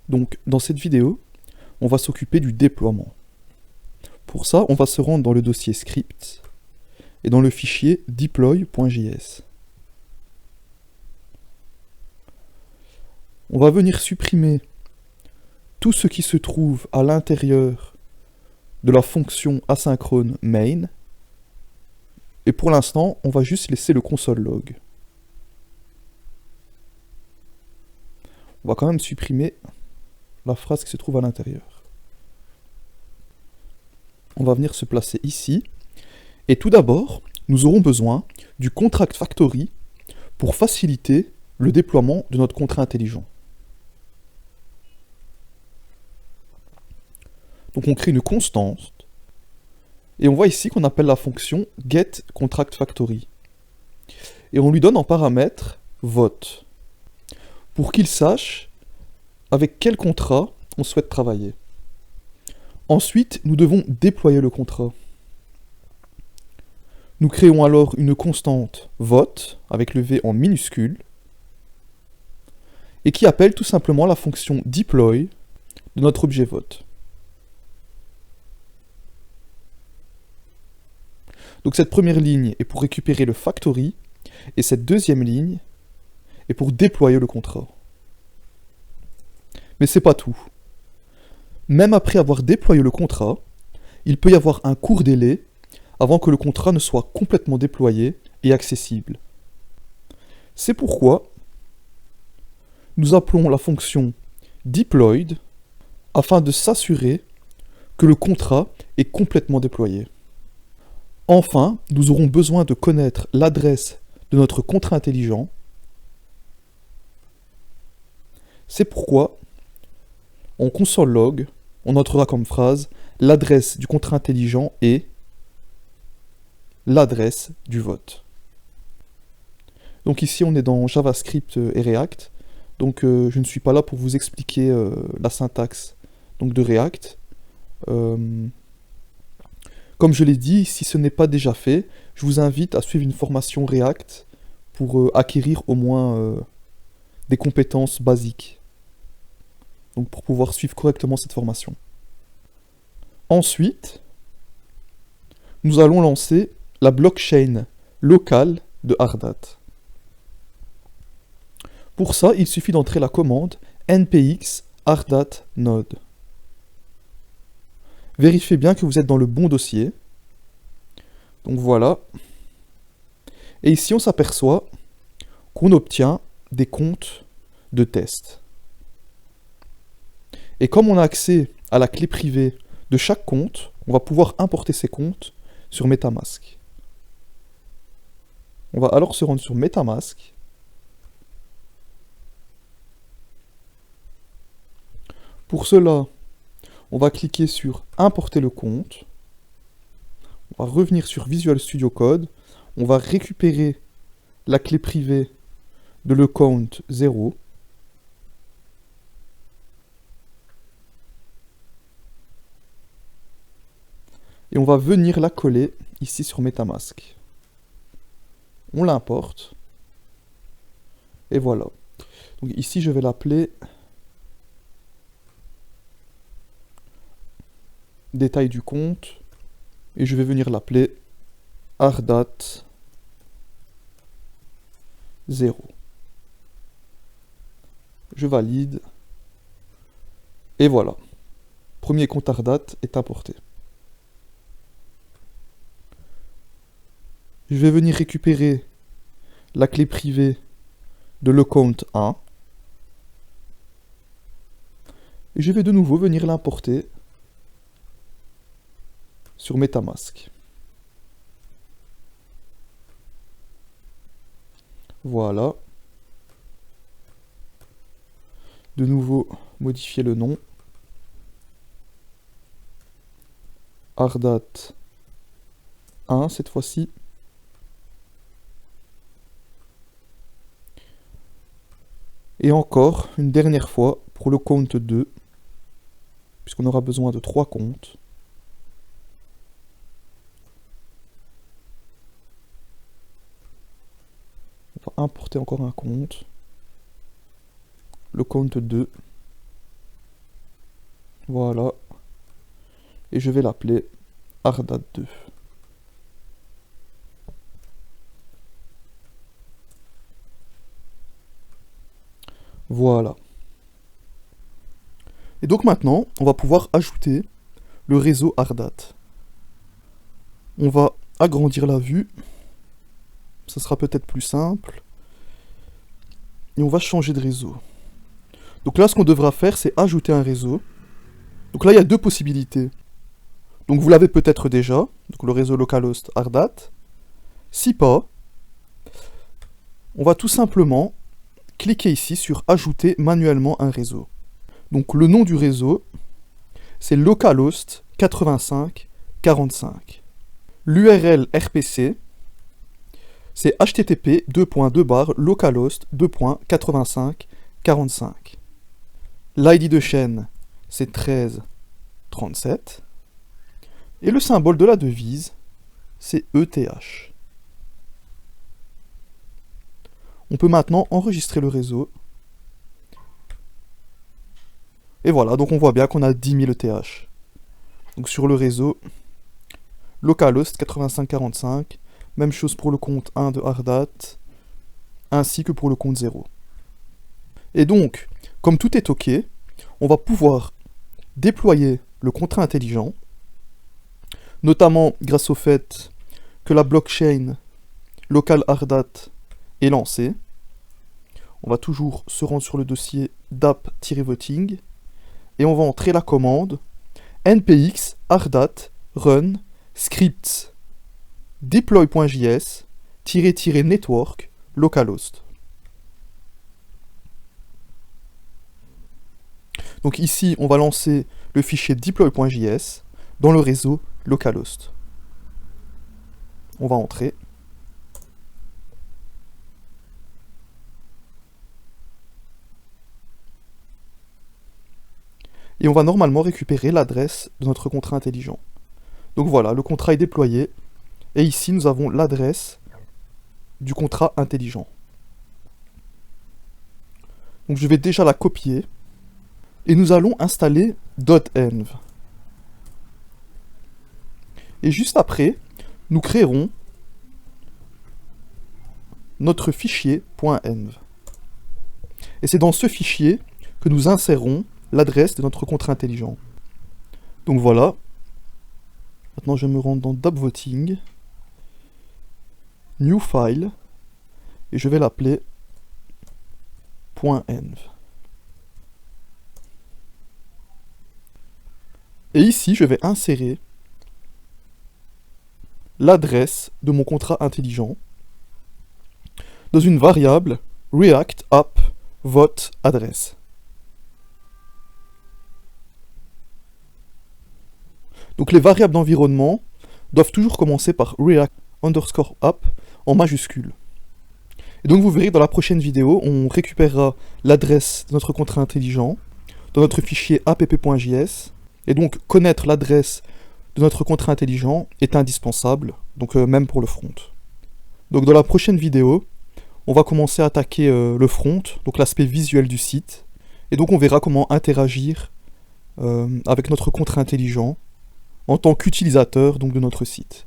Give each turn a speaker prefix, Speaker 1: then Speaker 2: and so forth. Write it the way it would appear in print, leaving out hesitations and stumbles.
Speaker 1: Donc, dans cette vidéo, on va s'occuper du déploiement. Pour ça, on va se rendre dans le dossier script et dans le fichier deploy.js. On va venir supprimer tout ce qui se trouve à l'intérieur de la fonction asynchrone main. Et pour l'instant, on va juste laisser le console log. On va quand même supprimer la phrase qui se trouve à l'intérieur. On va venir se placer ici. Et tout d'abord, nous aurons besoin du contract factory pour faciliter le déploiement de notre contrat intelligent. Donc on crée une constante. Et on voit ici qu'on appelle la fonction getContractFactory. Et on lui donne en paramètre vote, pour qu'il sache avec quel contrat on souhaite travailler. Ensuite, nous devons déployer le contrat. Nous créons alors une constante vote, avec le V en minuscule, et qui appelle tout simplement la fonction deploy de notre objet vote. Donc cette première ligne est pour récupérer le factory, et cette deuxième ligne est pour déployer le contrat. Mais c'est pas tout. Même après avoir déployé le contrat, il peut y avoir un court délai avant que le contrat ne soit complètement déployé et accessible. C'est pourquoi nous appelons la fonction deployed afin de s'assurer que le contrat est complètement déployé. Enfin, nous aurons besoin de connaître l'adresse de notre contrat intelligent. C'est pourquoi, en console log, on entrera comme phrase l'adresse du contrat intelligent et l'adresse du vote. Donc ici, on est dans JavaScript et React. Donc je ne suis pas là pour vous expliquer la syntaxe donc, de React. Comme je l'ai dit, si ce n'est pas déjà fait, je vous invite à suivre une formation React pour acquérir au moins des compétences basiques. Donc pour pouvoir suivre correctement cette formation. Ensuite, nous allons lancer la blockchain locale de Ardat. Pour ça, il suffit d'entrer la commande npx ardat node. Vérifiez bien que vous êtes dans le bon dossier. Donc voilà. Et ici, on s'aperçoit qu'on obtient des comptes de test. Et comme on a accès à la clé privée de chaque compte, on va pouvoir importer ces comptes sur MetaMask. On va alors se rendre sur MetaMask. Pour cela, on va cliquer sur Importer le compte. On va revenir sur Visual Studio Code. On va récupérer la clé privée de l'account 0. Et on va venir la coller ici sur MetaMask. On l'importe. Et voilà. Donc ici, je vais l'appeler détail du compte. Et je vais venir l'appeler Ardat 0. Je valide. Et voilà. Premier compte Ardat est importé. Je vais venir récupérer la clé privée de l'account 1. Et je vais de nouveau venir l'importer sur MetaMask. Voilà. De nouveau, modifier le nom. Ardat 1 cette fois-ci. Et encore, une dernière fois, pour le compte 2, puisqu'on aura besoin de 3 comptes. On va importer encore un compte. Le compte 2. Voilà. Et je vais l'appeler Ardat2. Voilà. Et donc maintenant, on va pouvoir ajouter le réseau Ardat. On va agrandir la vue. Ça sera peut-être plus simple. Et on va changer de réseau. Donc là, ce qu'on devra faire, c'est ajouter un réseau. Donc là, il y a deux possibilités. Donc vous l'avez peut-être déjà, donc le réseau localhost Ardat. Si pas, on va tout simplement cliquer ici sur ajouter manuellement un réseau. Donc le nom du réseau, c'est localhost 8545. L'URL RPC, c'est http://localhost://8545. L'ID de chaîne, c'est 1337. Et le symbole de la devise, c'est ETH. On peut maintenant enregistrer le réseau. Et voilà, donc on voit bien qu'on a 10 000 ETH. Donc sur le réseau, localhost 8545, même chose pour le compte 1 de Ardat, ainsi que pour le compte 0. Et donc, comme tout est OK, on va pouvoir déployer le contrat intelligent, notamment grâce au fait que la blockchain local Ardat est lancée. On va toujours se rendre sur le dossier d'app-voting et on va entrer la commande npx ardat run scripts deploy.js --network localhost. Donc ici, on va lancer le fichier deploy.js dans le réseau localhost. On va entrer. Et on va normalement récupérer l'adresse de notre contrat intelligent. Donc voilà, le contrat est déployé. Et ici, nous avons l'adresse du contrat intelligent. Donc je vais déjà la copier. Et nous allons installer .env. Et juste après, nous créerons notre fichier .env. Et c'est dans ce fichier que nous insérons l'adresse de notre contrat intelligent. Donc voilà. Maintenant, je me rends dans d'app-voting. New file. Et je vais l'appeler .env. Et ici, je vais insérer l'adresse de mon contrat intelligent dans une variable React App Vote Adresse. Donc les variables d'environnement doivent toujours commencer par React_App en majuscule. Et donc vous verrez que dans la prochaine vidéo, on récupérera l'adresse de notre contrat intelligent dans notre fichier app.js. Et donc connaître l'adresse de notre contrat intelligent est indispensable, donc même pour le front. Donc dans la prochaine vidéo, on va commencer à attaquer le front, donc l'aspect visuel du site. Et donc on verra comment interagir avec notre contrat intelligent en tant qu'utilisateur donc de notre site.